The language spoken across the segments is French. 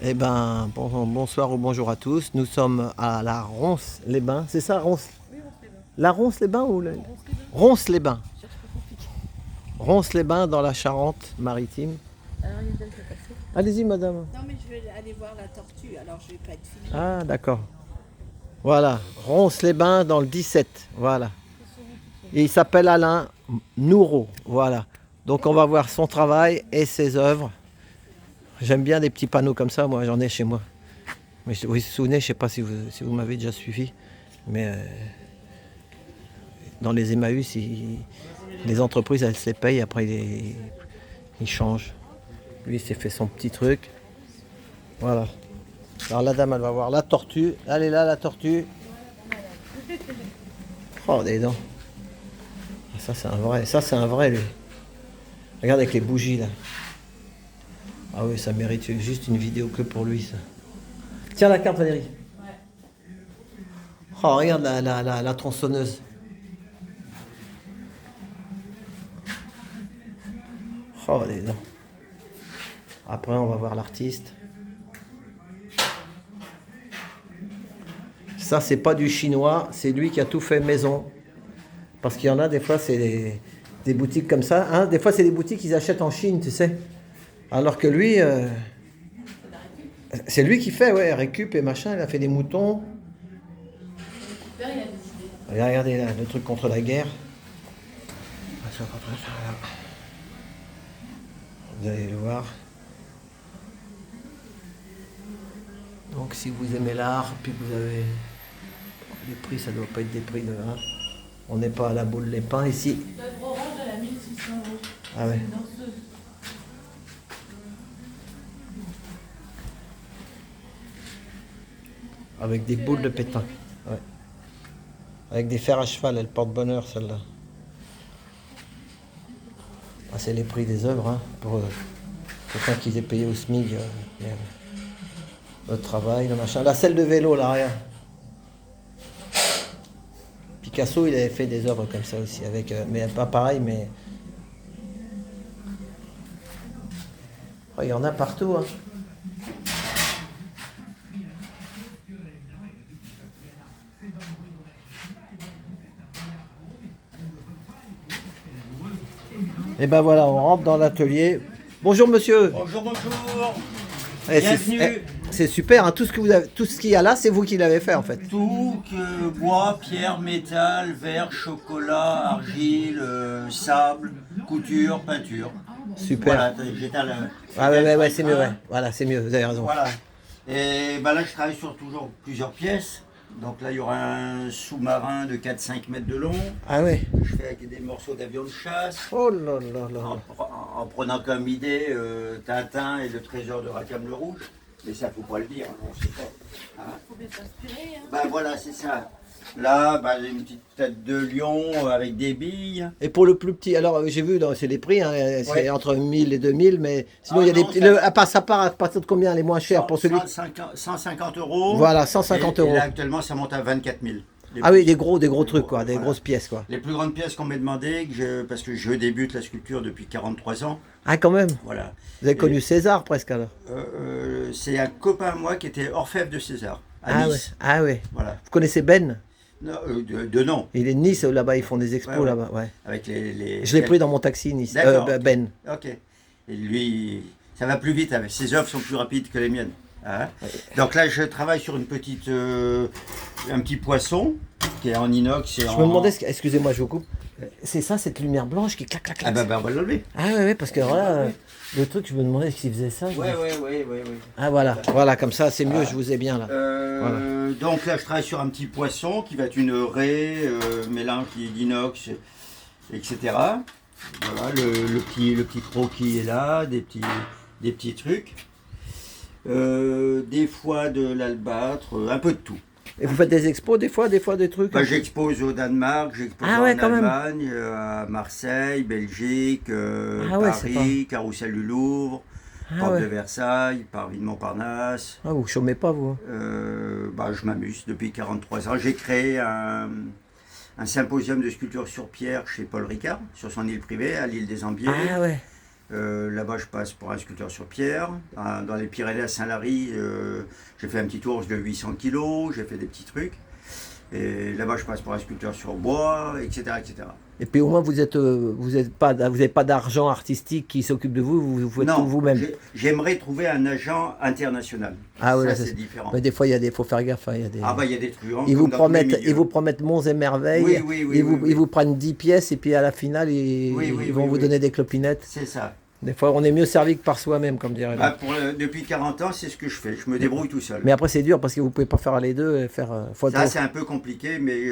Eh ben, bonsoir ou bonjour à tous. Nous sommes à la Ronce-les-Bains. C'est ça, Ronce? Oui, on se les bains. La Ronce-les-Bains ou le... On se les bains. Ronce-les-Bains. Je cherche plus compliqué. Ronce-les-Bains dans la Charente-Maritime. Alors, il y a une dame qui est passée. Allez-y, madame. Non, mais je vais aller voir la tortue, alors je vais pas être filmée. Ah, d'accord. Voilà, Ronce-les-Bains dans le 17. Voilà. Et il s'appelle Alain Nourreau. Voilà. Donc on va voir son travail et ses œuvres. J'aime bien des petits panneaux comme ça, moi j'en ai chez moi. Mais vous vous souvenez, je ne sais pas si vous m'avez déjà suivi, mais dans les Emmaüs, les entreprises, elles se les payent, après ils changent. Lui, il s'est fait son petit truc. Voilà. Alors la dame, elle va voir la tortue. Elle est là, la tortue. Oh, des dents. Ça, c'est un vrai. Ça, c'est un vrai, lui. Regarde avec les bougies, là. Ah oui, ça mérite juste une vidéo que pour lui, ça. Tiens la carte, Valérie. Oh, regarde la tronçonneuse. Oh, les dents. Après, on va voir l'artiste. Ça, c'est pas du chinois, c'est lui qui a tout fait maison. Parce qu'il y en a, des fois, c'est des boutiques comme ça. Hein. Des fois, c'est des boutiques qu'ils achètent en Chine, tu sais. Alors que lui, c'est lui qui fait, ouais, récup et machin. Il a fait des moutons. Super, il a des idées. Regardez là, le truc contre la guerre. Vous allez le voir. Donc si vous aimez l'art, puis que vous avez... Les prix, ça doit pas être des prix de... Hein. On n'est pas à la boule les pains ici. L'œuvre orange, elle a 1600 euros. Ah ouais. Une danseuse. Avec des boules de pétain. Ouais. Avec des fers à cheval, elle porte bonheur celle-là. Ah, c'est les prix des œuvres, hein, pour quelqu'un qui est payé au SMIC. Le travail, le machin. La selle de vélo, là, regarde. Picasso, il avait fait des œuvres comme ça aussi, avec, mais pas pareil, mais... Oh, il y en a partout, hein. Et ben voilà, on rentre dans l'atelier. Bonjour monsieur. Bonjour, bonjour. Eh, Bienvenue. c'est super, hein, tout ce que vous avez, tout ce qu'il y a là, c'est vous qui l'avez fait en fait. Tout, bois, pierre, métal, verre, chocolat, argile, sable, couture, peinture. Super. Voilà, j'étale. Ah ouais, c'est mieux, ouais. Voilà, c'est mieux, vous avez raison. Voilà. Et ben là, je travaille sur toujours plusieurs pièces. Donc là, il y aura un sous-marin de 4-5 mètres de long. Ah ouais. Je fais avec des morceaux d'avion de chasse. Oh là là là. En prenant comme idée Tintin et le trésor de Rackham le Rouge. Mais ça, faut pas le dire, hein, on sait pas. Hein. Faut bien s'inspirer. Hein. Ben voilà, c'est ça. Là, ben, j'ai une petite tête de lion avec des billes. Et pour le plus petit, alors j'ai vu, c'est les prix, hein, c'est Ouais. entre 1000 et 2000, mais sinon Ah il y a des non, petits. ça- Ça part à partir de combien les moins chers pour celui 150 euros. Voilà, 150 Et euros. là, actuellement, ça monte à 24 000. Ah oui, des gros trucs, quoi, des Voilà. grosses pièces, quoi. Les plus grandes pièces qu'on m'ait demandé, parce que je débute la sculpture depuis 43 ans. Ah, quand même. Voilà. Vous avez connu Et- César presque alors. C'est un copain à moi qui était orfèvre de César, à Ah ouais, Nice. ah ouais. Voilà. Vous connaissez Ben? Non, de nom. Il est de Nice, là-bas, ils font des expos Ouais, ouais. là-bas, ouais. Avec Je l'ai pris dans mon taxi, Nice. D'accord. Ben. Ok. Et lui, ça va plus vite. Ses œuvres sont plus rapides que les miennes. Hein. Donc là, je travaille sur un petit poisson qui est en inox. Et Je me demandais, excusez-moi, je vous coupe. C'est ça, cette lumière blanche qui clac, clac, clac. Ah ben, on va l'enlever. Ah ouais, parce que voilà, le truc, je me demandais s'il faisait ça. Ouais. Ah voilà, comme ça, c'est mieux, je vous ai bien là. Donc là, je travaille sur un petit poisson qui va être une raie, mélange d'inox, etc. Voilà, le petit croquis est là, des petits trucs. Des fois de l'albâtre, un peu de tout. Et vous faites des expos des fois des trucs Bah, j'expose au Danemark, j'expose Ah ouais, en quand même. Allemagne, à Marseille, Belgique, Ah ouais, c'est Paris, Carrousel du Louvre, Ah Porte ouais. de Versailles, Parvis de Montparnasse. Ah, vous chômez pas, vous. Bah, je m'amuse depuis 43 ans. J'ai créé un symposium de sculpture sur pierre chez Paul Ricard, sur son île privée, à l'île des Ambiers. Ah ouais. Là-bas, je passe pour un sculpteur sur pierre. Dans les Pyrénées à Saint-Lary, j'ai fait un petit ours de 800 kg, j'ai fait des petits trucs. Et là-bas, je passe pour un sculpteur sur bois, etc., etc. Et puis au moins, vous n'avez pas d'argent artistique qui s'occupe de vous, vous faites tout Non, vous-même. j'aimerais trouver un agent international. Ah ouais, ça, là, c'est différent. Mais des fois, faut faire gaffe. Hein, il y a des... Ah bah, il y a des truands. Ils comme dans tous les ils vous milieux. promettent monts et merveilles. Oui, oui, oui, Ils vous prennent 10 pièces et puis à la finale, ils vont vous donner des clopinettes. C'est ça. Des fois, on est mieux servi que par soi-même, comme dirait Bah, l'autre. depuis 40 ans, c'est ce que je fais. Je me débrouille tout seul. Mais après, c'est dur parce que vous pouvez pas faire les deux et faire. Ça, c'est un peu compliqué, mais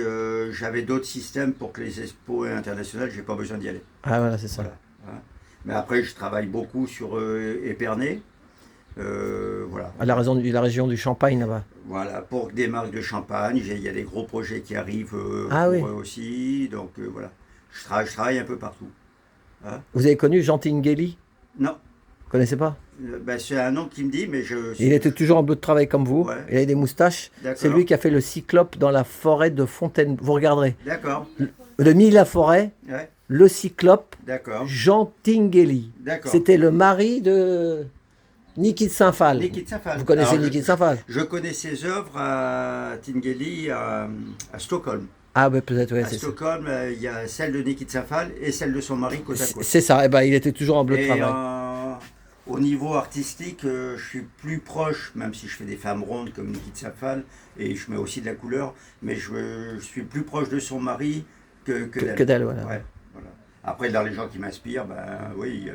j'avais d'autres systèmes pour que les expos internationales, j'ai pas besoin d'y aller. Ah voilà, c'est ça. Voilà. Hein. Mais après, je travaille beaucoup sur Épernay. Voilà. À la région du Champagne là-bas. Voilà, pour des marques de champagne, il y a des gros projets qui arrivent Ah pour oui. eux aussi. Donc voilà, je travaille un peu partout. Hein. Vous avez connu Jean Tinguely? Non, Vous connaissez pas? ben, c'est un nom qui me dit, mais je. Il était toujours en bleu de travail comme vous. Ouais. Il avait des moustaches. D'accord. C'est lui qui a fait le Cyclope dans la forêt de Fontaine. Vous regarderez. D'accord, Le Mille-la-Forêt, ouais, le Cyclope, d'accord, Jean Tinguely. d'accord. C'était le mari de Niki de Saint-Phal. Niki de Saint-Phal. Vous connaissez Alors, Niki de Saint-Phal? Je connais ses œuvres à Tinguely, à Stockholm. Ah ouais, peut-être, ouais, À c'est ça. Stockholm, il y a celle de Niki de Saint-Phal et celle de son mari côte à côte. C'est ça, eh ben, il était toujours en bleu de Et travail. au niveau artistique, je suis plus proche, même si je fais des femmes rondes comme Niki de Saint-Phal, et je mets aussi de la couleur, mais je suis plus proche de son mari que d'elle. Que d'elle, voilà. Ouais, voilà. Après, dans les gens qui m'inspirent, ben oui,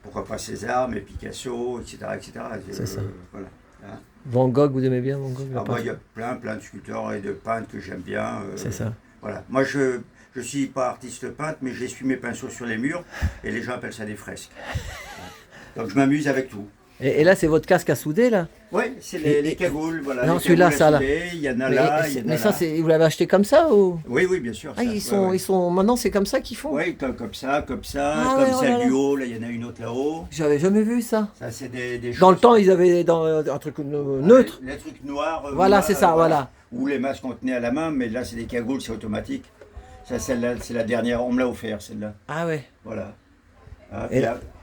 pourquoi pas César, mais Picasso, etc. etc. C'est ça. Voilà. Hein. Van Gogh, vous aimez bien Van Gogh? Ah, il y a plein de sculpteurs et de peintres que j'aime bien. C'est ça. Voilà. Moi, je suis pas artiste peintre, mais j'essuie mes pinceaux sur les murs, et les gens appellent ça des fresques. Donc je m'amuse avec tout. Et là, c'est votre casque à souder, là? Oui, c'est Et- les cagoules, voilà. Non, les celui-là, cagoules à ça, là. souder, il y en a Mais, là, il y en a mais ça, là. vous l'avez acheté comme ça ou... Oui, oui, bien sûr. Ah, ça. ils sont... Maintenant, c'est comme ça qu'ils font? Oui, comme ça, Ah, comme ouais, oh là celle là. du haut, là, il y en a une autre là-haut. J'avais jamais vu ça. Ça, c'est des choses. Dans le temps, ils avaient un truc neutre. Les trucs noirs. Voilà, noirs, c'est ça, voilà. Ou les masques qu'on tenait à la main, mais là, c'est des cagoules, c'est automatique. Ça, celle-là, c'est la dernière, on me l'a offert, celle-là. Ah ouais. Voilà. Ah, Et-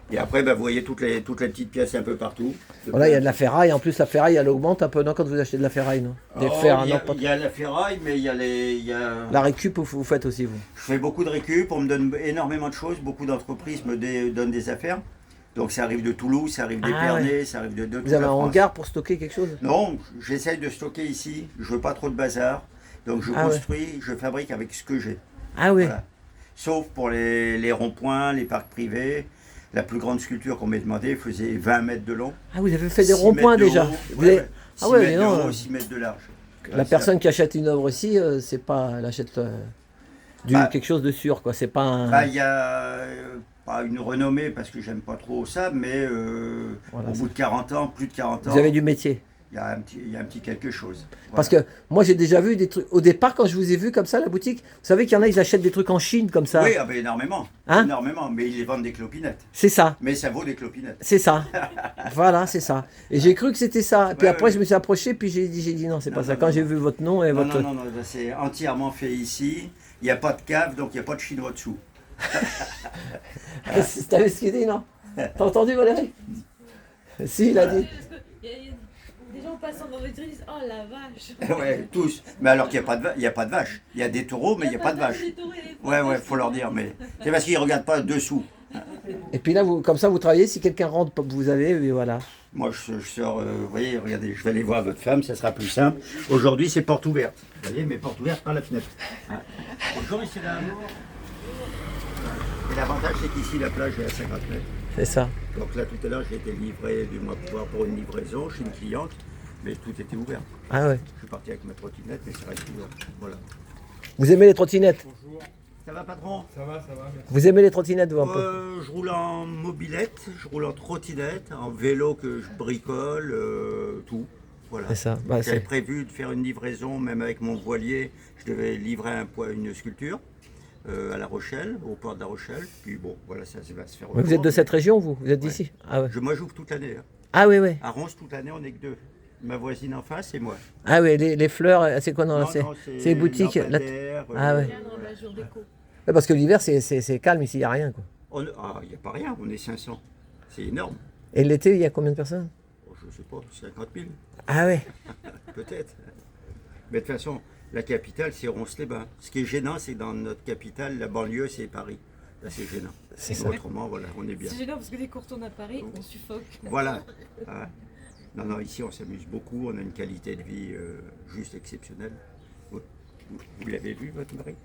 et après, bah, vous voyez toutes les petites pièces un peu partout. Voilà, il y a de la ferraille. En plus, la ferraille, elle augmente un peu, non, quand vous achetez de la ferraille, non? Des Oh, fers, il y non, a, pas... il y a la ferraille, mais il y a La récup, vous faites aussi, vous? Je fais beaucoup de récup, on me donne énormément de choses, beaucoup d'entreprises me donnent des affaires. Donc ça arrive de Toulouse, ça arrive d'Épernay, ça arrive de toute Vous avez la un France. hangar pour stocker quelque chose? Non, j'essaye de stocker ici, je veux pas trop de bazar. Donc je Ah ouais. construis, je fabrique avec ce que j'ai. Ah oui. Voilà. Sauf pour les ronds-points, les parcs privés. La plus grande sculpture qu'on m'ait demandé faisait 20 mètres de long. Ah, vous avez fait des 6 ronds-points mètres de déjà. haut. Vous Ouais, avez- ouais. 6 Ah ouais, mètres de non, haut, 6 mètres de large. La Ouais, personne qui achète une œuvre ici, c'est pas, elle achète Bah, quelque chose de sûr, quoi. C'est pas un... bah, il y a pas une renommée parce que j'aime pas trop ça, mais Voilà, au bout de 40 ans, plus de 40 ans, Vous avez du métier. il y a un petit quelque chose. Parce Voilà. que moi, j'ai déjà vu des trucs. Au départ, quand je vous ai vu comme ça, la boutique, vous savez qu'il y en a, ils achètent des trucs en Chine comme ça. Oui, ah ben, énormément. Hein Énormément, mais ils les vendent des clopinettes. C'est ça. Mais ça vaut des clopinettes. C'est ça. Voilà, c'est ça. Et j'ai cru que c'était ça. Puis Ouais, après, ouais. je me suis approché, puis j'ai dit non, c'est pas Non, ça. non, Quand non, j'ai non. vu votre nom et Non, votre. non, non, non, c'est entièrement fait ici. Il n'y a pas de cave, donc il n'y a pas de chinois dessous. T'avais ce qu'il dit, non? T'as entendu, Valérie? Si, il a dit. Il y a des gens passant dans les trucs, ils disent oh la vache. Ouais, tous. Mais alors qu'il n'y a pas de vache. Il y a des taureaux, mais il n'y a pas de vache. Ouais, ouais, faut leur dire, mais c'est parce qu'ils ne regardent pas dessous. Et puis là, comme ça, vous travaillez. Si quelqu'un rentre, vous avez, et voilà. Moi, je sors, vous voyez, regardez, je vais aller voir votre femme, ça sera plus simple. Aujourd'hui, c'est porte ouverte. Vous voyez, mais porte ouverte par la fenêtre. Hein. Bonjour, monsieur l'amour. Et l'avantage, c'est qu'ici, la plage est à 50 mètres. C'est ça. Donc là, tout à l'heure, j'ai été livré du mois pour une livraison chez une cliente, mais tout était ouvert. Ah ouais. Je suis parti avec ma trottinette, mais ça reste ouvert. Voilà. Vous aimez les trottinettes? Ça va, patron? Ça va, merci. Vous aimez les trottinettes, vous, un peu? Je roule en mobilette, je roule en trottinette, en vélo que je bricole, tout. Voilà. C'est ça. Bah, J'avais c'est- prévu de faire une livraison, même avec mon voilier, je devais livrer une sculpture à La Rochelle, au port de La Rochelle. Puis bon, voilà, ça va se faire. Mais vous êtes de autrement. cette région, vous? Vous êtes Ouais. d'ici? Ah ouais. Moi, j'ouvre toute l'année. Hein. Ah oui, oui. À Ronce, toute l'année, on n'est que deux. Ma voisine en face et moi. Ah oui, les fleurs, c'est quoi? Non, Non, c'est non, c'est les boutiques. lampadaire, Ah ouais. Cadre, bah, jour déco. Ouais, parce que l'hiver, c'est calme ici, il n'y a rien, quoi. Il n'y a pas rien, on est 500. C'est énorme. Et l'été, il y a combien de personnes? Oh, je ne sais pas, 50 000, Ah ouais. peut-être. Mais de toute façon, la capitale, c'est Ronces-les-Bains. Ce qui est gênant, c'est que dans notre capitale, la banlieue, c'est Paris. Là, c'est gênant. C'est ça. Autrement, voilà, on est bien. C'est gênant parce que dès qu'on retourne à Paris, on suffoque. Voilà. Ah. Non, non, ici, on s'amuse beaucoup. On a une qualité de vie juste exceptionnelle. Vous l'avez vu, votre mari?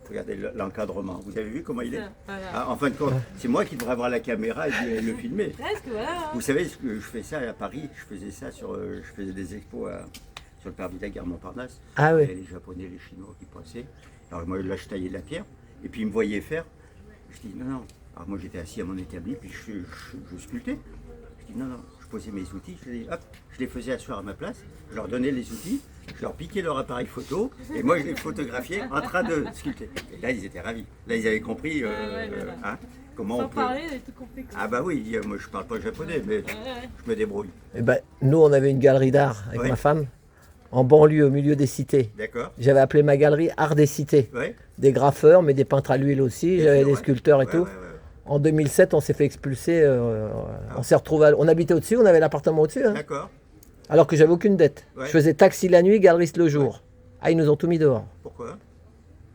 Regardez l'encadrement. Vous avez vu comment il est? Voilà. Ah, en fin de compte, c'est moi qui devrais avoir la caméra et le filmer. Presque, voilà. Vous savez, ce que je fais ça à Paris, je faisais ça je faisais des expos sur le parvis de la gare Montparnasse. Ah oui. Il y avait les Japonais, les Chinois qui passaient. Alors moi, là, je taillais de la pierre. Et puis, ils me voyaient faire. Je dis, non, non. Alors moi, j'étais assis à mon établi, puis je sculptais. Je dis, non, non. Je posais mes outils, je les faisais asseoir à ma place. Je leur donnais les outils, je leur piquais leur appareil photo. Et moi, je les photographiais en train de sculpter. Et là, ils étaient ravis. Là, ils avaient compris hein, comment Sans on peut... parler, elle est tout compris. Ah bah oui, moi, je parle pas japonais, mais je me débrouille. Eh ben, nous, on avait une galerie d'art avec Ouais. ma femme, en banlieue, au milieu des cités. D'accord? J'avais appelé ma galerie Art des cités. Ouais. Des graffeurs, mais des peintres à l'huile aussi. Bien J'avais sûr, des ouais. sculpteurs et Ouais, tout. ouais, ouais. En 2007, on s'est fait expulser. On s'est retrouvé. On habitait au-dessus, on avait l'appartement au-dessus. Hein, D'accord. alors que j'avais aucune dette. Ouais. Je faisais taxi la nuit, galeriste le jour. Ah, ils nous ont tout mis dehors. Pourquoi?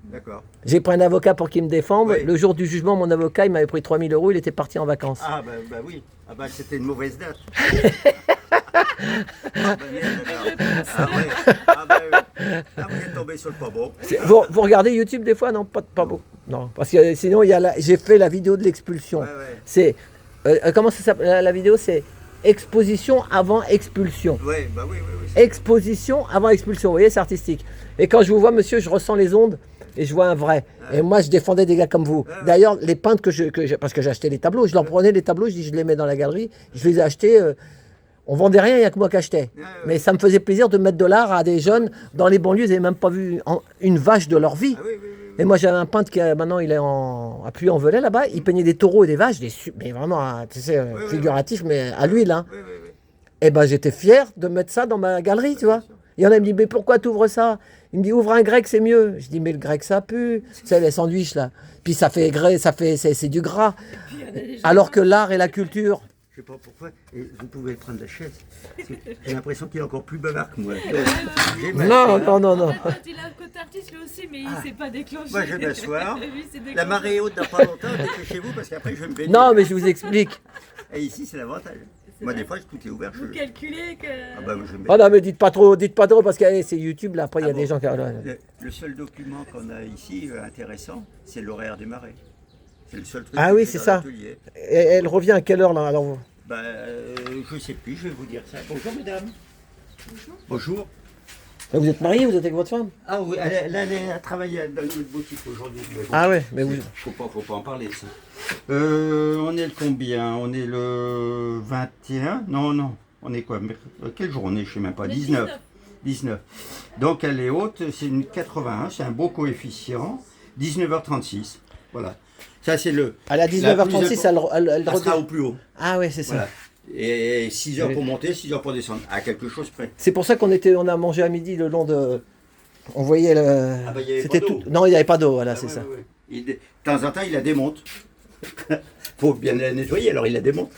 D'accord. J'ai pris un avocat pour qu'il me défende. Oui. Le jour du jugement, mon avocat, il m'avait pris 3 000 €. Il était parti en vacances. Ah bah oui. Ah bah c'était une mauvaise date. Ah bah merde, alors. Ah ouais. Ah bah oui. Ah, vous êtes tombé sur le pas bon. Vous regardez YouTube des fois? Non, pas beaucoup. Non, parce que sinon, j'ai fait la vidéo de l'expulsion. Ouais, ouais. C'est comment ça s'appelle la vidéo? C'est exposition avant expulsion. Ouais, bah oui, oui, oui. Exposition avant expulsion. Vous voyez, c'est artistique. Et quand je vous vois, monsieur, je ressens les ondes et je vois un vrai. Et moi, je défendais des gars comme vous. D'ailleurs, les peintres parce que j'ai acheté les tableaux, je leur prenais les tableaux, je les mets dans la galerie, je les ai achetés. On vendait rien, il n'y a que moi qui achetais. Mais ça me faisait plaisir de mettre de l'art à des jeunes dans les banlieues, ils n'avaient même pas vu une vache de leur vie. Ah oui, oui, oui. Et moi, j'avais un peintre qui, maintenant, il est à Puy-en-Velay, là-bas. Il peignait des taureaux et des vaches, mais vraiment, hein, tu sais, figuratif, mais à l'huile. Hein. Oui, oui, oui. Et ben, j'étais fier de mettre ça dans ma galerie, tu vois. Il y en a qui me dit, mais pourquoi tu ouvres ça? Il me dit, ouvre un grec, c'est mieux. Je dis, mais le grec, ça pue. C'est les sandwichs, là. Puis ça fait c'est du gras. Alors que l'art et la culture. Je sais pas pourquoi. Et vous pouvez prendre la chaise. Parce que j'ai l'impression qu'il est encore plus bavard que moi. Non. Il a un côté artiste lui aussi, mais il s'est pas déclenché. Moi, je vais m'asseoir. Lui, c'est déclenché. La marée est haute dans pas longtemps, dépêchez-vous parce qu'après je vais me baigner. Non, mais je vous explique. Et ici, c'est l'avantage. Moi, des fois, tout est ouvert. Vous calculez que. Ah bah, je vais me Oh non, mais dites pas trop, parce que c'est YouTube, là. Après, il y a des gens qui. Le seul document qu'on a ici intéressant, c'est l'horaire des marées. C'est le seul truc. Ah que oui, j'ai c'est dans ça. l'atelier. Et elle revient à quelle heure, là? Alors, Bah, je sais plus, je vais vous dire ça. Bonjour, mesdames. Bonjour. vous êtes marié, vous êtes avec votre femme? Ah oui, elle a travaillé dans notre boutique aujourd'hui. Mais bon, Ah ouais, mais vous. faut pas en parler de ça. On est le combien? On est le 21? Non. On est quoi? Quel jour on est? Je sais même pas. 19. 19. Donc elle est haute, c'est une 81, c'est un beau coefficient. 19h36. Voilà. Ça c'est le. À la 19h36, elle ça sera au plus haut. Ah ouais, c'est ça. Voilà. Et 6 heures pour monter, 6 heures pour descendre. À quelque chose près. C'est pour ça on a mangé à midi le long de. On voyait le. Ah bah, il y avait C'était pas d'eau. tout. Non, il n'y avait pas d'eau, voilà, Ah, c'est ouais, ça. ouais, ouais. De temps en temps, il la démonte. Faut bien la nettoyer, alors il la démonte.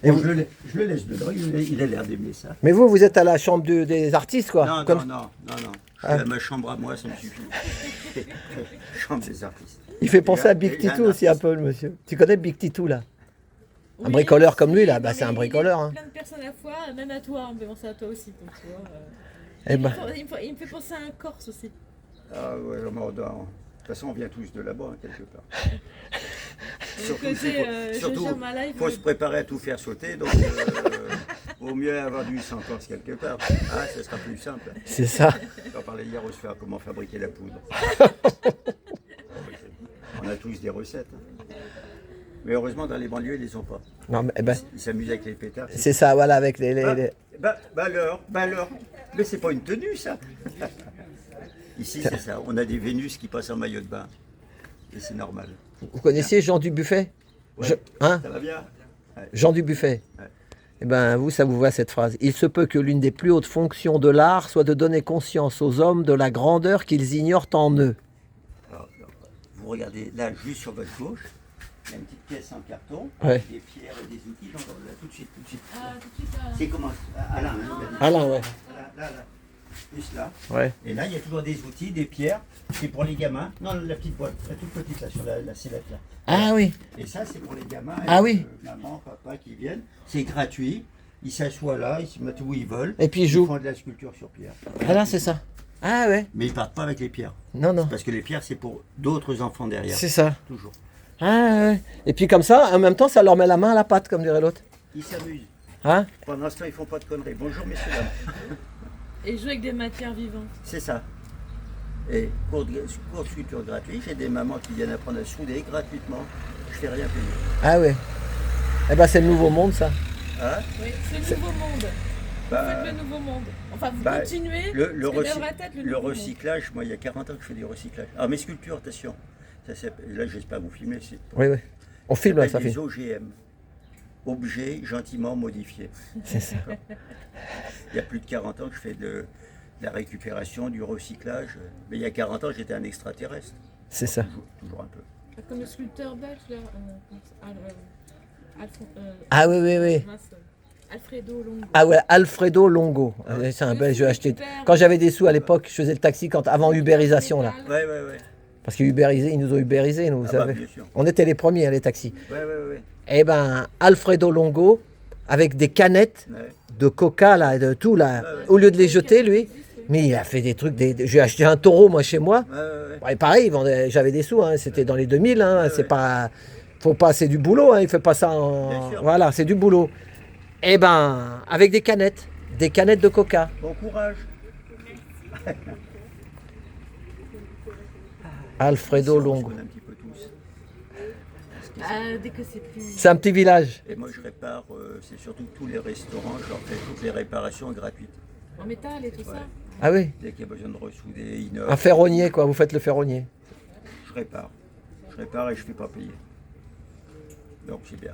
Et Bon, vous- je le laisse dedans, il a l'air d'aimer ça. Mais vous êtes à la chambre des artistes, quoi. Non, Comme- non. Je Ah. suis à ma chambre à moi, ça me suffit. Chambre des artistes. Il fait penser à Il y Big a Titou un aussi un artiste. peu, le monsieur. Tu connais Big Titou, là? Oui, Un bricoleur comme lui, là, non, bah, c'est mais un il bricoleur, est hein. Plein de personnes à la fois, même à toi, on me fait penser à toi aussi. Donc, tu vois, Eh ben, il me fait penser à un Corse aussi. Ah ouais, de toute façon, on vient tous de là-bas, hein, quelque part. Le côté, je gère ma life. faut se préparer à tout faire sauter, donc vaut mieux avoir du sang Corse quelque part. Ah, ça sera plus simple. c'est ça. On parlait hier au soir comment fabriquer la poudre. On a tous des recettes. Hein. Mais heureusement, dans les banlieues, ils les ont pas. Non, mais, eh ben, Ils s'amusent avec les pétards. c'est ça, voilà, avec les- Bah alors. Mais c'est pas une tenue, ça. Ici, c'est ça. On a des Vénus qui passent en maillot de bain. Et c'est normal. Vous connaissiez Jean Dubuffet? Ouais. Hein? Ça va bien? Jean Dubuffet. Ouais. Eh ben, vous, ça vous voit cette phrase. Il se peut que l'une des plus hautes fonctions de l'art soit de donner conscience aux hommes de la grandeur qu'ils ignorent en eux. Alors, vous regardez là, juste sur votre gauche, Il y a une petite caisse en carton, Ouais. avec des pierres et des outils. Là, tout de suite, tout de suite. Ah, tout de suite là. C'est comment Alain, hein, il a dit. Alain, ouais. Là. Plus là. Ouais. Et là, il y a toujours des outils, des pierres. C'est pour les gamins. Non, la petite boîte, la toute petite là, sur la sellette là. Ah oui. Et ça, c'est pour les gamins. Ah et, oui. Maman, papa qui viennent. C'est gratuit. Ils s'assoient là, ils se mettent où ils veulent. Et puis ils Ils jouent. font de la sculpture sur pierre. Ah là, c'est ça. Ah ouais. Mais ils partent pas avec les pierres. Non, non. Parce que les pierres, c'est pour d'autres enfants derrière. C'est ça. Toujours. Ah ouais. Et puis comme ça, en même temps, ça leur met la main à la pâte, comme dirait l'autre. Ils s'amusent. Hein? Pendant ce temps, ils font pas de conneries. Bonjour, messieurs, dames. Et jouer avec des matières vivantes. C'est ça. Et cours de sculpture gratuit, j'ai des mamans qui viennent apprendre à souder gratuitement. Je fais rien payer. Ah ouais. Eh ben c'est le nouveau monde, ça. Hein Oui, c'est le nouveau monde. Bah, Vous faites le nouveau monde. Enfin, vous bah, continuez. le parce que dans la tête, le nouveau monde. recyclage, moi, il y a 40 ans que je fais du recyclage. Alors, mes sculptures, attention. Là, j'espère vous filmer. Oui, oui. On filme là, ça des fait. OGM. Objets gentiment modifiés. C'est ça. Il y a plus de 40 ans que je fais de la récupération, du recyclage. Mais il y a 40 ans, j'étais un extraterrestre. C'est ça. Toujours un peu. Comme le sculpteur belge, là. Ah oui, oui, oui. Alfredo Longo. Ah ouais, Alfredo Longo. C'est un belge, j'ai acheté. Quand j'avais des sous à l'époque, je faisais le taxi avant Uberisation là. Ouais. Parce qu'ils ils nous ont Uberisé, nous, vous Ah bah, savez. bien sûr. On était les premiers, les taxis. Ouais. Eh ben, Alfredo Longo, avec des canettes Ouais. de coca, là, de tout, là. Ouais. Au lieu de les jeter, lui, mais il a fait des trucs. J'ai acheté un taureau, moi, chez moi. Ouais. Ouais, pareil, j'avais des sous, hein, c'était dans les 2000. Hein, c'est pas. Faut pas, c'est du boulot, hein, il fait pas ça en. Bien sûr. Voilà, c'est du boulot. Eh ben, avec des canettes de coca. Bon courage. Alfredo On se Longo. connaît un petit peu tous. Dès que c'est plus. C'est un petit village. Et moi, je répare, c'est surtout tous les restaurants, je leur fais toutes les réparations gratuites. En métal et tout ça. Ah oui, Dès qu'il y a besoin de ressouder, inox, un ferronnier, quoi. Vous faites le ferronnier. je répare. Je répare et je ne fais pas payer. Donc c'est bien.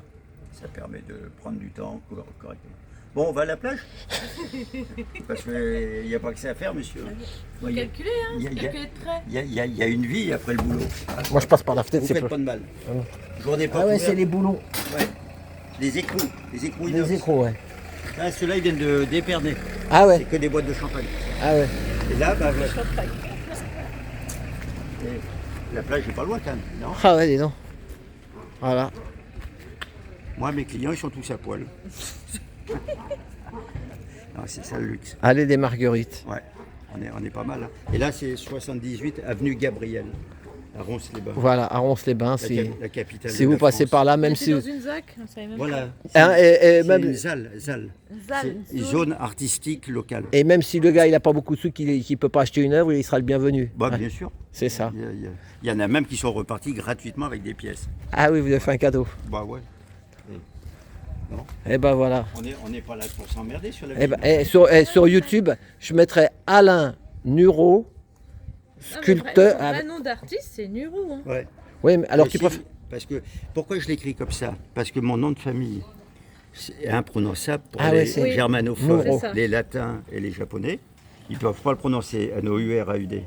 Ça permet de prendre du temps correctement. Bon, on va à la plage. Parce qu'il n'y a pas que ça à faire, monsieur. Faut Il y a- calculer, hein. il y a- Calculer de près. il y a une vie après le boulot. Moi, je passe par la fenêtre, Vous c'est faites pas. pas de mal. Ah non. Journée pas Ah ouais, couverte. c'est les boulons. Ouais. Les écrous. Les écrous inox. Les écrous, ouais. Ah, ceux-là, ils viennent de d'Épernay. Ah C'est ouais, que des boîtes de champagne. ah ouais. Et là, bah, voilà. Et la plage n'est pas loin quand même, non? Ah ouais, dis donc. Voilà. Moi, mes clients, ils sont tous à poil. Non, c'est ça le luxe. Allez des Marguerites. Ouais, on est pas mal. Hein. Et là, c'est 78 avenue Gabriel, à Ronces-les-Bains. Voilà, à Ronces-les-Bains, La capitale. si de vous la passez France. par là, même C'est si. dans une ZAC. On savait même Voilà. Hein, et C'est même, une ZAL. ZAL, C'est une une zone artistique locale. et même si le gars il a pas beaucoup de sous, qu'il ne peut pas acheter une œuvre, il sera le bienvenu. Bah, Ouais, bien sûr. c'est ça. Il y en a même qui sont repartis gratuitement avec des pièces. Ah oui, vous avez fait un cadeau. Bah ouais. Et ben voilà. On n'est pas là pour s'emmerder sur la Eh vie. ben, sur YouTube, je mettrai Alain Nuro, sculpteur. Le vrai nom d'artiste, c'est Nuro. Hein. Ouais. Oui, mais alors Mais tu si- préfères. Parce que, pourquoi je l'écris comme ça? Parce que mon nom de famille est imprononçable pour Ah les ouais, c'est- Oui. germanophones, C'est ça. les latins et les japonais. Ils ne peuvent pas le prononcer, N-O-U-R-A-U-D.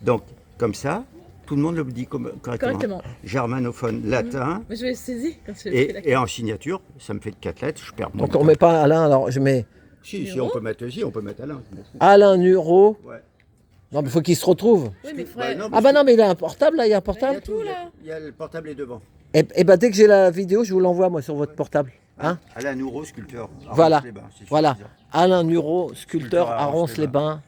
Donc, comme ça, tout le monde le dit correctement. Correctement. Germanophone, latin, Mais je vais saisir quand je fais la et en signature, ça me fait 4 lettres, je perds mon Donc on temps. met pas Alain, alors je mets Si, Numéro. on peut mettre Alain. Alain Nuro. Ouais. Non, mais il faut qu'il se retrouve. Oui, mais Bah, frère. non, Ah bah non, mais il a un portable là, il y a un portable. tout, là. Il y a le portable est devant. Et bah dès que j'ai la vidéo, je vous l'envoie moi sur votre portable. Hein? Alain Nouro, sculpteur. à Voilà, Ronces-les-Bains, c'est voilà. suffisant. Alain Nuro, sculpteur Sculpteur à à Ronces-les-Bains.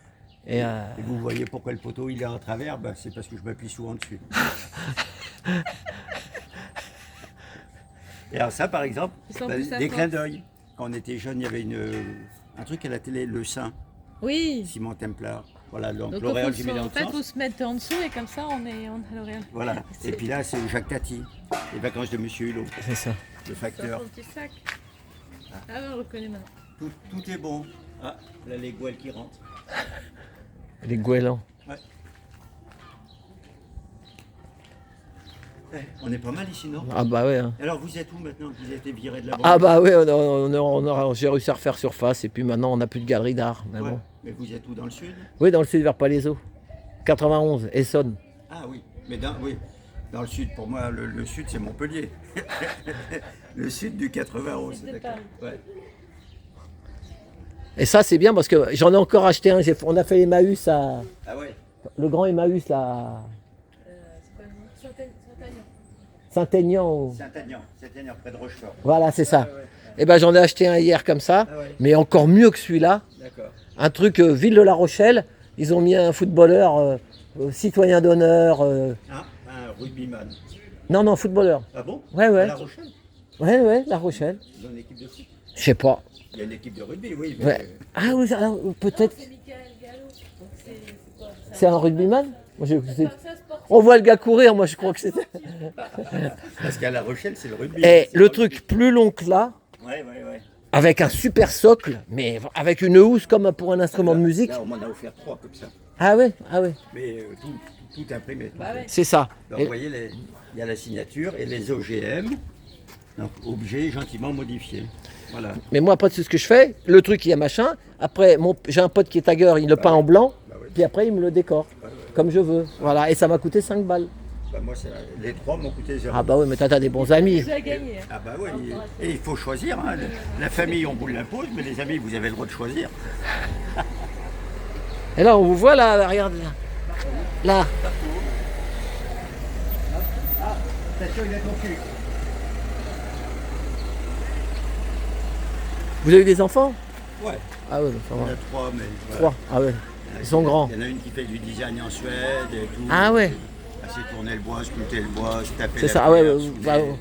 Et Et vous voyez pourquoi le poteau il est en travers, bah, c'est parce que je m'appuie souvent dessus. Et alors ça par exemple, Ils sont bah, plus à des force. clins d'œil. Quand on était jeune, il y avait un truc à la télé, le Saint, Oui. Simon Templar. Voilà, donc Donc l'Oréal, faut j'ai mis dans en le fait, sens. vous se mettre en dessous et comme ça, on a l'Oréal. Voilà. Et puis là, c'est Jacques Tati, les vacances de Monsieur Hulot, c'est ça. le Sur facteur. son petit sac. Ah, on reconnaît maintenant. Tout est bon. Ah, là, les gouelles qui rentrent. Les goélands. Ouais. On est pas mal ici, non? Ah bah ouais. Hein. Alors, vous êtes où maintenant? Vous avez été viré de la banque? Ah bah ouais, j'ai réussi à refaire surface et puis maintenant on n'a plus de galerie d'art. Mais Ouais. bon. Mais vous êtes où, dans le sud? Oui, dans le sud vers Palaiseau. 91, Essonne. Ah oui, oui. Dans le sud, pour moi, le sud, c'est Montpellier. Le sud du 91, c'est d'accord. Ouais. Et ça, c'est bien parce que j'en ai encore acheté un. On a fait l'Emmaüs à. Ah ouais. Le grand Emmaüs là. C'est quoi le nom Saint-Aignan. Saint-Aignan. Saint-Aignan, près de Rochefort. Voilà, c'est ça. Ouais, ouais. Et ben j'en ai acheté un hier comme ça, Ah ouais. mais encore mieux que celui-là. D'accord. Un truc Ville de La Rochelle. Ils ont mis un footballeur citoyen d'honneur. Un rugbyman. Non, footballeur. Ah bon? Ouais, ouais. À La Rochelle? Ouais, La Rochelle. Ils ont une équipe de foot? Je sais pas. Il y a une équipe de rugby, oui. Mais Ouais. Ah oui, alors, peut-être. C'est Michael Gallo. Donc c'est quoi C'est un rugbyman. Moi, C'est un sportif. On voit le gars courir, moi je crois que c'était. Parce qu'à La Rochelle, c'est le rugby. Et C'est le truc plus long que là, Ouais. avec un super socle, mais avec une housse comme pour un instrument de musique. Là, on m'en a offert 3 comme ça. Ah ouais. Mais tout imprimé. Bah ouais. C'est ça. Donc, vous voyez, il y a la signature et les OGM. Donc, objets gentiment modifiés. Voilà. Mais moi, après, c'est ce que je fais. Le truc, il y a machin. Après, j'ai un pote qui est tagueur, il le peint en blanc. Bah ouais. Puis après, il me le décore. Comme je veux. Voilà. Et ça m'a coûté 5 balles. Bah, moi, les 3 m'ont coûté 0. Ah bah oui, mais t'as des bons amis. J'ai à gagner. Ah bah oui, et il faut choisir. Hein. La famille, on vous l'impose, mais les amis, vous avez le droit de choisir. Et là, on vous voit là, regarde là. Là. Attention, il a ton cul. Vous avez eu des enfants? Ouais, Ah ouais, ça il y en va. a 3, mais... voilà. 3. Ah ouais. Ils sont grands. Il y en a une qui fait du design en Suède et tout. Ah ouais. Elle sait tourner le bois, sculpter le bois, se taper C'est la ça, ah ouais, pierre, ouais, souder, bah ouais.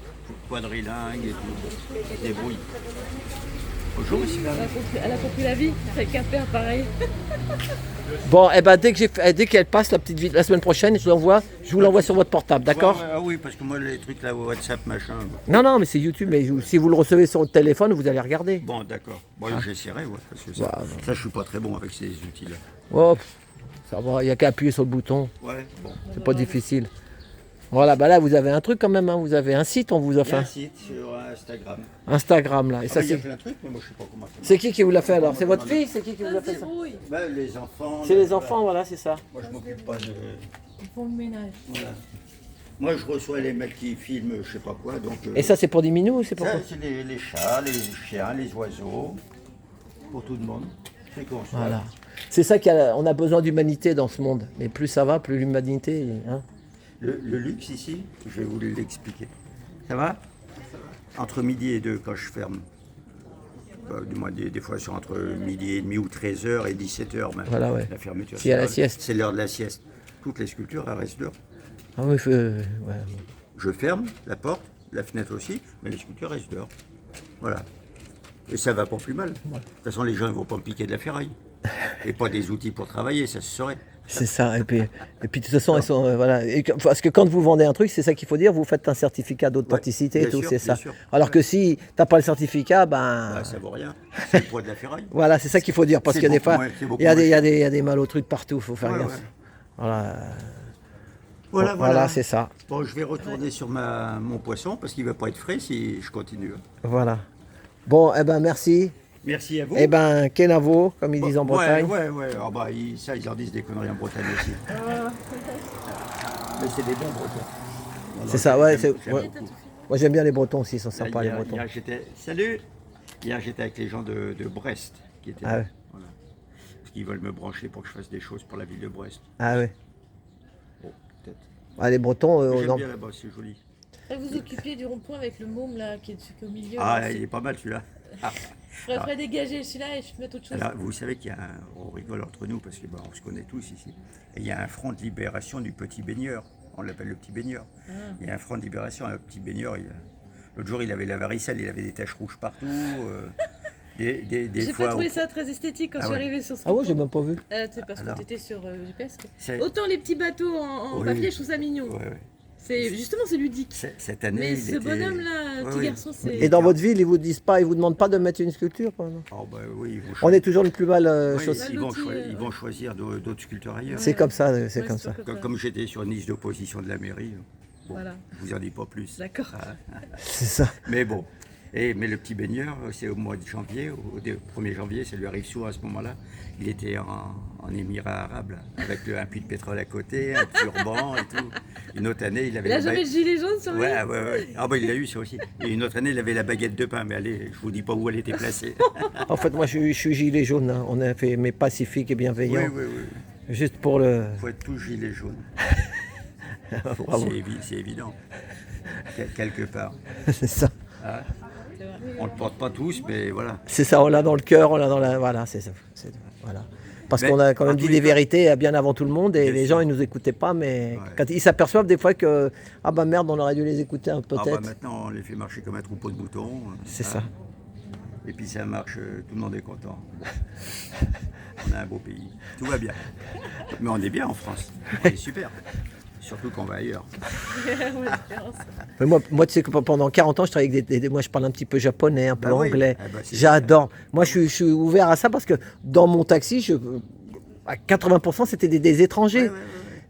quadrilingue et tout. Elle se débrouille. Bonjour, monsieur. Elle a compris la vie. C'est qu'à faire pareil. Bon, et ben dès qu'elle passe la petite vidéo la semaine prochaine, je vous l'envoie sur votre portable, d'accord? Ah oui, parce que moi, les trucs là, WhatsApp, machin. Non, mais c'est YouTube, mais si vous le recevez sur votre téléphone, vous allez regarder. Bon, d'accord. Bon, j'essaierai, ouais, parce que ça, je suis pas très bon avec ces outils-là. Oh, ça va, il n'y a qu'à appuyer sur le bouton, Ouais, bon. c'est pas difficile. Voilà, bah là vous avez un truc quand même, hein. Vous avez un site, on vous a Il y a un fait site sur Instagram. Instagram là. Et Ah, ça, il y a c'est plein de trucs, mais moi, je sais pas comment ça c'est qui vous l'a fait alors? C'est votre fille? C'est qui vous l'a Ça fait se ça? débrouille. Bah, les enfants. C'est les enfants, voilà, c'est ça. Moi, je m'occupe pas de. Ils font le ménage. Voilà. Moi, je reçois les mecs qui filment, je sais pas quoi, donc. Et ça, c'est pour des minous ou c'est pour ça, quoi? c'est les chats, les chiens, les oiseaux, pour tout le monde. C'est comme ça. Voilà. C'est ça qu'on a besoin d'humanité dans ce monde. Mais plus ça va, plus l'humanité. Hein. Le luxe ici, je vais vous l'expliquer. Ça va? Entre midi et 2, quand je ferme. Bah, du moins, des fois, c'est entre midi et demi ou 13h et 17h même. Voilà, ouais. La fermeture. S'il y a la sieste. C'est l'heure de la sieste. Toutes les sculptures, elles restent dehors. Ah oui, ouais. Je ferme la porte, la fenêtre aussi, mais les sculptures restent dehors. Voilà. Et ça va pas plus mal. De toute façon, les gens ne vont pas me piquer de la ferraille. Et pas des outils pour travailler, ça se saurait. C'est ça. Et puis de toute façon, ils sont voilà. Parce que quand vous vendez un truc, c'est ça qu'il faut dire. Vous faites un certificat d'authenticité et bien tout, sûr, c'est bien ça. sûr. Alors que si t'as pas le certificat, ben Bah, ça vaut rien. C'est le poids de la ferraille. voilà, c'est ça qu'il faut dire parce C'est que des beaucoup fois, moins- c'est beaucoup il y a moins des des malotrucs partout. Faut faire Ouais, gaffe. ouais. Voilà. Voilà. C'est ça. Bon, je vais retourner sur mon poisson parce qu'il ne va pas être frais si je continue. Voilà. Bon, eh ben merci. Merci à vous. Eh ben Kenavo, comme ils disent en Bretagne. Ouais. Ah bah, ils en disent des conneries en Bretagne aussi. Mais c'est des bons Bretons. Non, C'est ça, ouais, j'aime ouais. beaucoup. Moi j'aime bien les Bretons aussi, ils sont sympas les Hier, Bretons. Salut. Hier, j'étais avec les gens de Brest qui étaient Ah là. ouais. Voilà. Parce qu'ils veulent me brancher pour que je fasse des choses pour la ville de Brest. Ah ouais. Bon, peut-être. Ah, les Bretons, J'aime non. bien là-bas, c'est joli. Vous vous occupiez du rond-point avec le môme là qui est au milieu. Ah, là, il est pas mal celui-là. Je préférerais dégager celui-là et je mets autre chose. Alors, vous savez qu'il y a on rigole entre nous parce que bah, on se connaît tous ici. Et il y a un front de libération du petit baigneur. On l'appelle le petit baigneur. Il y a un front de libération, un petit baigneur. L'autre jour, il avait la varicelle, il avait des taches rouges partout. Des J'ai fois. pas trouvé ça très esthétique quand Ah je suis ouais. arrivée sur ce Ah ouais, j'ai même pas vu. c'est parce Alors. que t'étais sur GPS. C'est- Autant les petits bateaux en Oui. papier, je trouve ça mignon. Ouais. C'est justement c'est ludique. Cette année, Mais il ce était- bonhomme-là, Ouais, petit ouais. garçon, c'est. Et dans votre ville, ils vous disent pas, ils vous demandent pas de mettre une sculpture quoi, non? Oh, bah, oui, On est toujours le plus mal Oui, chaussé. ils vont, L'outil, ils vont choisir d'autres sculpteurs ailleurs. C'est comme ça, c'est Ouais, comme c'est ça. pas Comme j'étais sur une liste d'opposition de la mairie, bon, Voilà. je vous en dis pas plus. D'accord. Ah, C'est ça. mais bon, Mais le petit baigneur, c'est au mois de janvier, au 1er janvier, ça lui arrive souvent à ce moment-là. Il était en Émirats arabes, là, avec un puits de pétrole à côté, un turban et tout. Une autre année, il avait Il a jamais de gilet jaune sur lui. Ouais. Ah bah il l'a eu ça aussi. Et une autre année, il avait la baguette de pain, mais allez, je vous dis pas où elle était placée. En fait, moi, je suis gilet jaune. Hein. On a fait, mais pacifique et bienveillant. Oui. Juste pour le. Il faut être tous gilet jaune. Bravo. C'est évident. Quelque part. C'est ça. Hein. On ne le porte pas tous, mais voilà. C'est ça, on l'a dans le cœur, on l'a dans la. Voilà, c'est ça. Voilà. Parce Mais qu'on a quand même en dit tous des les cas- vérités bien avant tout le monde et Bien les sûr. gens ils nous écoutaient pas, mais Ouais. quand ils s'aperçoivent des fois que ah bah merde, on aurait dû les écouter Ah bah peut-être. maintenant, on les fait marcher comme un troupeau de moutons. C'est Hein. ça. Et puis ça marche, tout le monde est content. On a un beau pays. Tout va bien. Mais on est bien en France. C'est super. Surtout qu'on va ailleurs. Mais moi, tu sais que pendant 40 ans, je travaille avec moi, je parle un petit peu japonais, un peu Bah oui. anglais. Ah bah, c'est J'adore. Moi, je suis ouvert à ça parce que dans mon taxi, à 80%, c'était des étrangers. Ouais.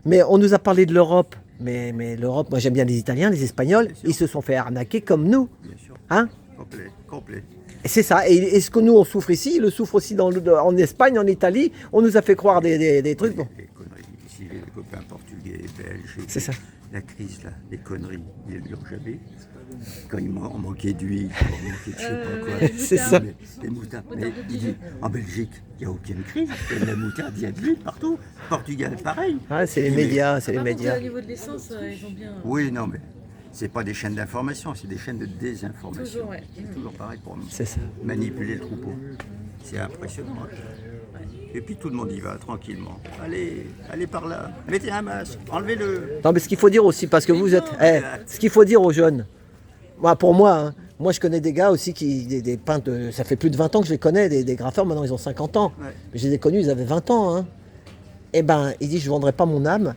Mais on nous a parlé de l'Europe. Mais l'Europe, moi, j'aime bien les Italiens, les Espagnols. Bien sûr. Ils se sont fait arnaquer comme nous. Bien sûr. Hein? Complet. Et c'est ça. Et ce que nous, on souffre ici, ils le souffrent aussi en Espagne, en Italie. On nous a fait croire des trucs. Bon. Les conneries. Ici, les copains portugais, belges. C'est ça. La crise, là, les conneries, ils ne l'ont jamais. Quand on manquait d'huile, on manquait de je sais pas quoi. C'est ça. Mais, les moutardes. Mais il dit, en Belgique, il n'y a aucune crise. Il y a de la moutarde, il y a de l'huile partout. Portugal, pareil. Ah, c'est les Mais- médias, c'est les Par contre, médias. au niveau de l'essence, ils ont bien. Oui, non, mais c'est pas des chaînes d'information, c'est des chaînes de désinformation. Toujours, ouais. C'est toujours pareil pour nous. C'est ça. Manipuler le troupeau. C'est impressionnant. Hein. Et puis tout le monde y va tranquillement. Allez par là. Mettez un masque, enlevez-le. Non, mais ce qu'il faut dire aussi, parce que vous êtes. Ce qu'il faut dire aux jeunes, pour moi, hein, moi je connais des gars aussi, des peintres, ça fait plus de 20 ans que je les connais, des graffeurs, maintenant ils ont 50 ans. Ouais. Je les ai connus, ils avaient 20 ans. Hein. Et ben, ils disent, je ne vendrai pas mon âme.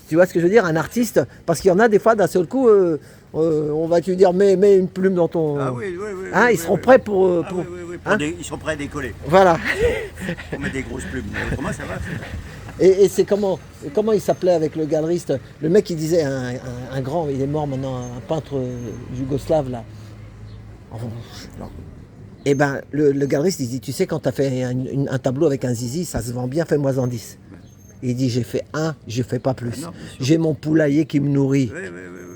Tu vois ce que je veux dire? Un artiste, parce qu'il y en a des fois, d'un seul coup, on va te dire, mets une plume dans ton. Ah oui. Hein, ils seront prêts pour. Ah oui. hein? Ils sont prêts à décoller. Voilà. Pour mettre des grosses plumes. Mais autrement, ça va. Et c'est comment il s'appelait avec le galeriste? Le mec qui disait, un grand, il est mort maintenant, un peintre yougoslave là. Et ben le galeriste il dit, tu sais, quand tu as fait un tableau avec un zizi, ça se vend bien, fais-moi en 10. Il dit, j'ai fait un, je fais pas plus. Ah non, bien sûr. J'ai mon poulailler qui me nourrit. Oui.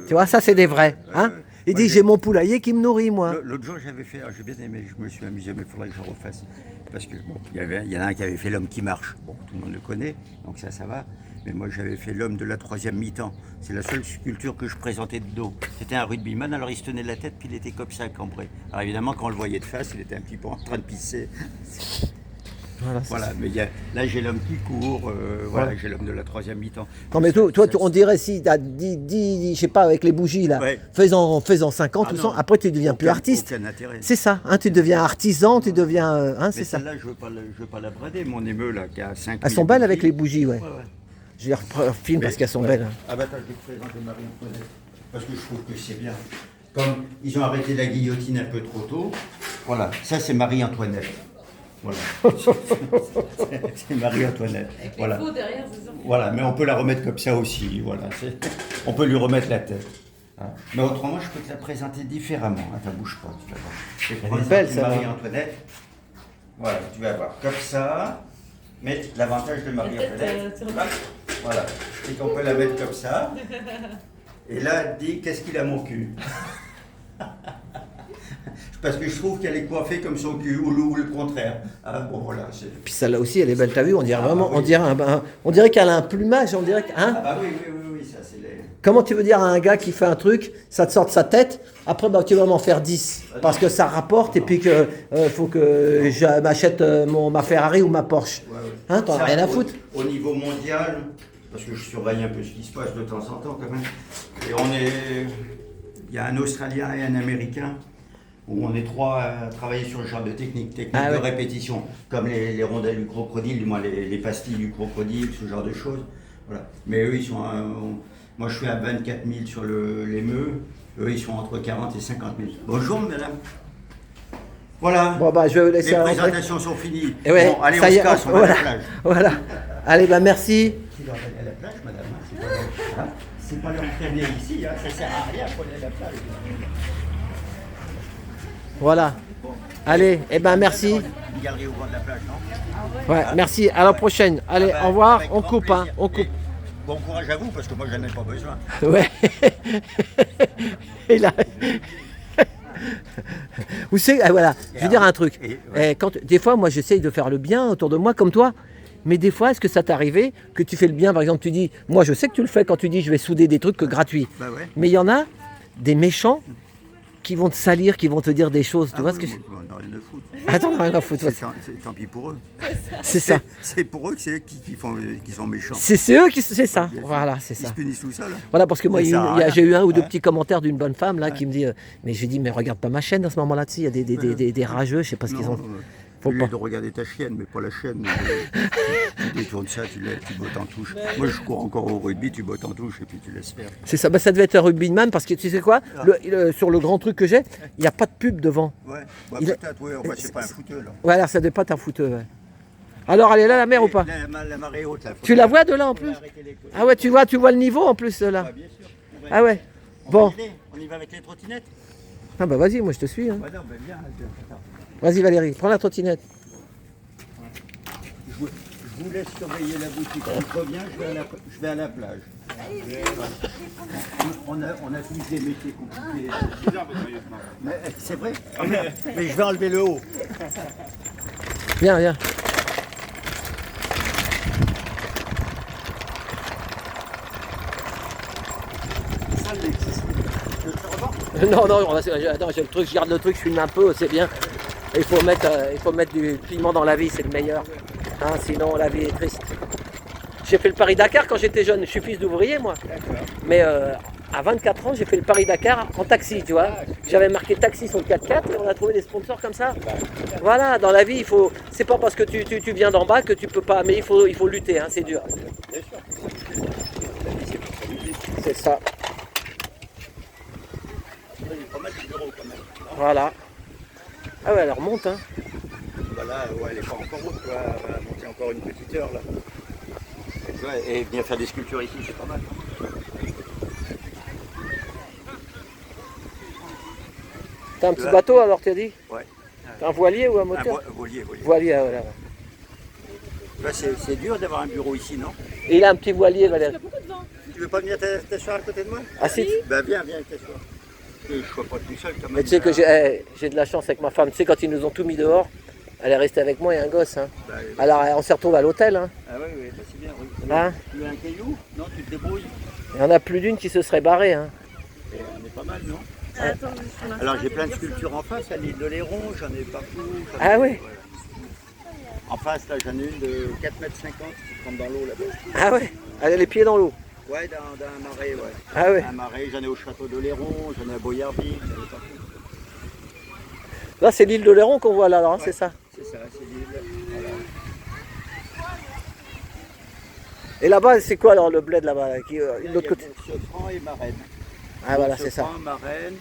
Tu vois, ça c'est des vrais. Hein? Ouais. Il Moi, dit, j'ai mon poulailler qui me nourrit, moi. L'autre jour, j'avais fait, j'ai bien aimé, je me suis amusé, mais il faudrait que je refasse. Parce que, bon, il y en a un qui avait fait L'homme qui marche. Bon, tout le monde le connaît, donc ça va. Mais moi, j'avais fait L'homme de la troisième mi-temps. C'est la seule sculpture que je présentais de dos. C'était un rugbyman, alors il se tenait la tête, puis il était comme ça, cambré. Alors évidemment, quand on le voyait de face, il était un petit peu en train de pisser. Voilà, mais là, j'ai l'homme qui court, voilà, j'ai L'homme de la troisième mi-temps. Non mais toi, on dirait si tu as dit, je sais pas, avec les bougies là, Ouais. fais-en 50 Ah ou non, 100, après tu deviens plus artiste. Aucun intérêt. C'est ça, hein, tu deviens artisan, tu deviens... hein, c'est Mais ça. celle-là, je veux pas la brader, mon émeu, là, qui a 5 Elles sont belles avec les bougies, ouais. Ouais. Je les refilme parce qu'elles sont Ouais. belles. hein. Ah bah attends, je vais te présenter Marie-Antoinette. Parce que je trouve que c'est bien. Comme ils ont arrêté la guillotine un peu trop tôt, voilà, ça c'est Marie-Antoinette. Voilà. C'est Marie-Antoinette. Avec les Voilà. faux derrière, c'est ça. Voilà, mais on peut la remettre comme ça aussi. Voilà. On peut lui remettre la tête. Hein. Mais autrement, je peux te la présenter différemment. Attends, bouge pas, tu vas voir. Je vais te Elle est présenter belle, celle-là. Marie-Antoinette. Voilà, tu vas voir. Comme ça. Mais l'avantage de Marie-Antoinette, tête, voilà, c'est qu'on peut la mettre comme ça. Et là, elle dit, qu'est-ce qu'il a mon cul? Parce que je trouve qu'elle est coiffée comme son cul, ou le contraire. Ah, bon, voilà. Puis celle-là aussi, elle est belle, t'as vu, on dirait vraiment, oui. on dirait qu'elle a un plumage, on dirait que... Hein? Ah bah oui, ça c'est les... Comment tu veux dire à un gars qui fait un truc, ça te sort de sa tête, après bah, tu vas m'en faire 10, parce que ça rapporte et puis que faut que je m'achète ma Ferrari ou ma Porsche. Ouais. Hein, t'en as Ça, rien à foutre. Au niveau mondial, parce que je surveille un peu ce qui se passe de temps en temps quand même, et il y a un Australien et un Américain, où on est trois à travailler sur le genre de technique de ouais. répétition, comme les rondelles du crocodile, du moins les pastilles du crocodile, ce genre de choses. Voilà. Mais eux, ils sont... moi, je suis à 24 000 sur l'émeu, eux, ils sont entre 40 et 50 000. Bonjour, madame. Voilà. Bon bah je vais vous laisser Les rentrer. présentations sont finies. Et ouais, Bon, allez, ça on y se est, casse, on va à voilà, la plage. voilà. Allez, bah merci. Il doit aller à la plage, madame. Hein, c'est pas l'entraîner ici, hein, ça sert à rien pour aller à la plage. Voilà. Allez, eh ben merci. Une galerie au bord de la plage, non? Ouais, merci. À la prochaine. Allez, Ah bah, au revoir. avec On grand coupe, hein. plaisir. On coupe. Bon courage à vous, parce que moi, j'en ai pas besoin. Ouais. Et là. Vous savez, ah, voilà, je vais dire un truc. Et, ouais. Des fois, moi, j'essaye de faire le bien autour de moi, comme toi. Mais des fois, est-ce que ça t'est arrivé que tu fais le bien, par exemple, tu dis, moi, je sais que tu le fais quand tu dis, je vais souder des trucs gratuits. Bah ouais. Mais il y en a des méchants qui vont te salir, qui vont te dire des choses. Tu vois ce que je... On n'a rien à foutre. Attends, rien à foutre. Tant pis pour eux. C'est ça. C'est pour eux que c'est eux qui sont méchants. C'est eux qui... C'est ça. Voilà, c'est Ils ça. se punissent tout seuls. Voilà, parce que moi, Ça sert à rien. j'ai eu un ou deux Ouais. petits commentaires d'une bonne femme là qui me dit, mais j'ai dit, mais regarde pas ma chaîne à ce moment-là, il y a des rageux, je sais pas ce qu'ils ont. Faut Au pas. lieu de regarder ta chienne, mais pas la chaîne. Tu détournes ça, tu bottes en touche. Moi, je cours encore au rugby, tu bottes en touche et puis tu laisses faire. C'est ça, bah, ça devait être un rugbyman parce que tu sais quoi, sur le grand truc que j'ai, il n'y a pas de pub devant. Ouais, bah, Il est- peut-être, ouais, enfin, c'est pas un fouteux, là. Voilà, ça devait pas être un fouteux. Ouais. Alors, elle est là la mer ou pas? La marée haute, là. Tu la vois de là en plus? Ah ouais, tu vois le niveau en plus de là. Ah, bien sûr. Ah ouais. On Bon. va y aller. On y va avec les trottinettes? Ah bah vas-y, moi je te suis. Hein. Ouais, non, ben viens. Vas-y Valérie, prends la trottinette. Je vous laisse surveiller la boutique. Quand je reviens, je vais à la plage. On a tous des métiers compliqués. Mais c'est vrai. Mais je vais enlever le haut. Viens, viens. Ça, il existe. Tu veux le faire revoir? Non, attends, j'ai le truc, je garde le truc, je filme un peu, c'est bien. Il faut mettre du piment dans la vie, c'est le meilleur. Hein, sinon, la vie est triste. J'ai fait le Paris-Dakar quand j'étais jeune, je suis fils d'ouvrier moi. Mais à 24 ans, j'ai fait le Paris-Dakar en taxi, tu vois. J'avais marqué taxi sur le 4x4 et on a trouvé des sponsors comme ça. Voilà, dans la vie, il faut. C'est pas parce que tu viens d'en bas que tu peux pas, mais il faut lutter, hein, c'est dur. C'est ça. Voilà. Ah ouais, elle remonte, hein. Voilà, ouais, elle n'est pas encore haute, tu vois. Elle va monter encore une petite heure là. Tu vois, et venir faire des sculptures ici, c'est pas mal. T'as un petit bateau alors, t'as dit? Ouais. T'as un voilier ou un Un moteur? voilier. Voilier, ah, voilà. Tu vois, c'est dur d'avoir un bureau ici, non? Et il a un petit voilier, Valérie. Tu veux pas venir t'asseoir à côté de moi? Ah si. Ben viens, t'asseoir. Et je ne sois pas tout seul quand même. Mais tu sais que j'ai de la chance avec ma femme. Tu sais, quand ils nous ont tout mis dehors, elle est restée avec moi et un gosse. Hein. Bah, Alors, on s'est retrouvés à l'hôtel. Hein. ah oui, bah, c'est bien, oui. Hein? Tu veux un caillou? Non, tu te débrouilles. Il y en a plus d'une qui se serait barrée. Hein. Et on est pas mal, non? Attends, Alors j'ai plein de sculptures en face, à l'île de Léron, j'en ai partout. Ah oui? En face, là, j'en ai une de 4,50 m qui trempe dans l'eau là-bas. Ah ouais? Elle a les pieds dans l'eau. Ouais, dans un marais, ouais. Ah ouais? Un marais, j'en ai au château de Léron, j'en ai à Boyardville, j'en ai partout. Là, c'est l'île de Léron qu'on voit là, alors, hein, c'est ça. C'est ça, c'est l'île. Voilà. Et là-bas, c'est quoi alors le bled là-bas là, de l'autre côté? Sofran et Marraine. Ah voilà, c'est ça. Sofran, Marraine.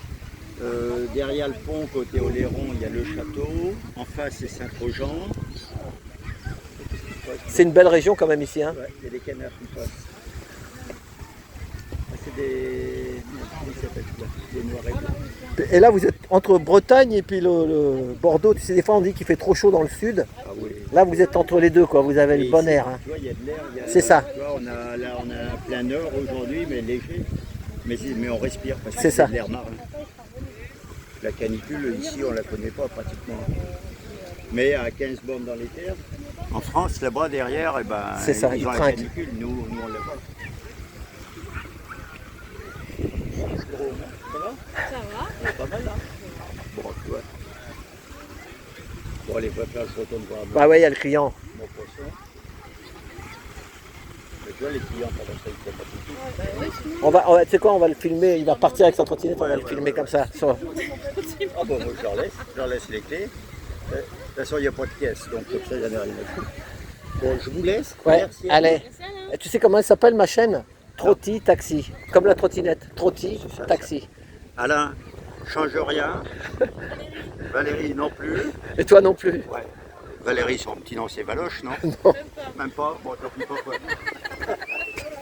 Derrière le pont, côté Oléron, il y a le château. En face, c'est Saint-Projean. C'est une belle région quand même ici. Hein. Ouais, il y a des canards qui passent. Ah, c'est des. Comment ils s'appellent là? Des noirs et blancs. Et là, vous êtes entre Bretagne et puis le Bordeaux. Tu sais, des fois, on dit qu'il fait trop chaud dans le sud. Ah oui. Là, vous êtes entre les deux, quoi. Vous avez Et le bon ici, air. Hein. Tu vois, il y a de l'air. C'est ça. Tu vois, on a un plein nord aujourd'hui, mais léger. Mais on respire parce que C'est ça. de l'air marin. La canicule, ici, on ne la connaît pas pratiquement. Mais à 15 bornes dans les terres. En France, là-bas, derrière, eh ben, C'est ça, ils ils ont la trinquent. canicule. Nous on l'a pas. Ça va? Ça va? C'est pas mal, hein? Bon, tu vois. Bon, allez, va faire, je retourne voir Bah ouais, il y a le client. mon poisson. Mais tu vois, les clients, pendant ça, ils font pas tout. Tu sais quoi, on va le filmer. Il va partir avec sa trottinette, on va le filmer comme ça. Ah bon, moi, je leur laisse les clés. De toute façon, il n'y a pas de caisse, donc comme ça, j'en ai rien à foutre. Bon, je vous laisse. Ouais, Merci. allez. Et tu sais comment elle s'appelle ma chaîne? Trotti Taxi. Comme la trottinette. Trotti Taxi. Alain, change rien. Valérie non plus. Et toi non plus. Ouais. Valérie, son petit nom, c'est Valoche, non? Non. Même pas. Bon, tant pis pas quoi.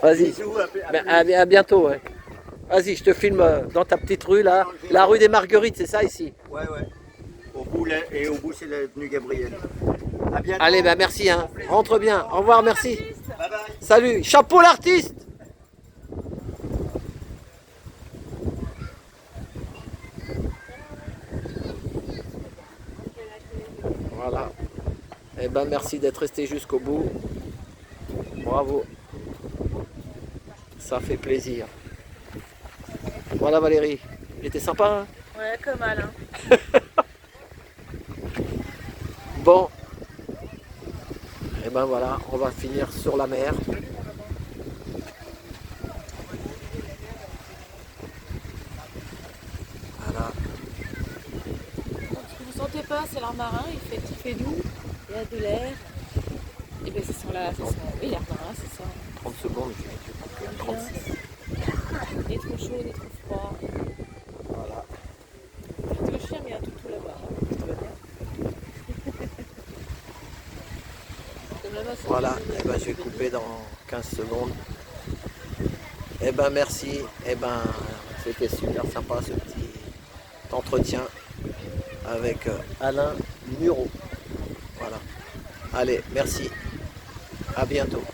Vas-y. Bisous, Ben, à bientôt. Ouais. Vas-y, je te filme dans ta petite rue là. La rue des Marguerites, c'est ça ici? Ouais. et au bout c'est l'avenue Gabriel. À bientôt. Allez, bah merci, hein. Rentre bien. Au revoir, merci. Bye bye. Salut. Chapeau l'artiste. Voilà. Eh ben merci d'être resté jusqu'au bout. Bravo. Ça fait plaisir. Voilà Valérie. Il était sympa, hein? Ouais, comme Alain. Bon. Et ben voilà, on va finir sur la mer. Voilà. Ce que vous sentez pas, c'est l'air marin, il fait doux, il y a de l'air. Et bien, ça sent là, ça sent. Oui, l'air marin, c'est ça. 30 secondes, je vais 36. Ni trop chaud, ni trop froid. Voilà. Le chien, mais il y a un toutou là-bas. Tout va bien. Comme là-bas, c'est Voilà, et ben je vais couper dans 15 secondes. Et ben merci, et ben c'était super sympa ce petit entretien avec Alain Muro. Voilà. Allez, merci. À bientôt.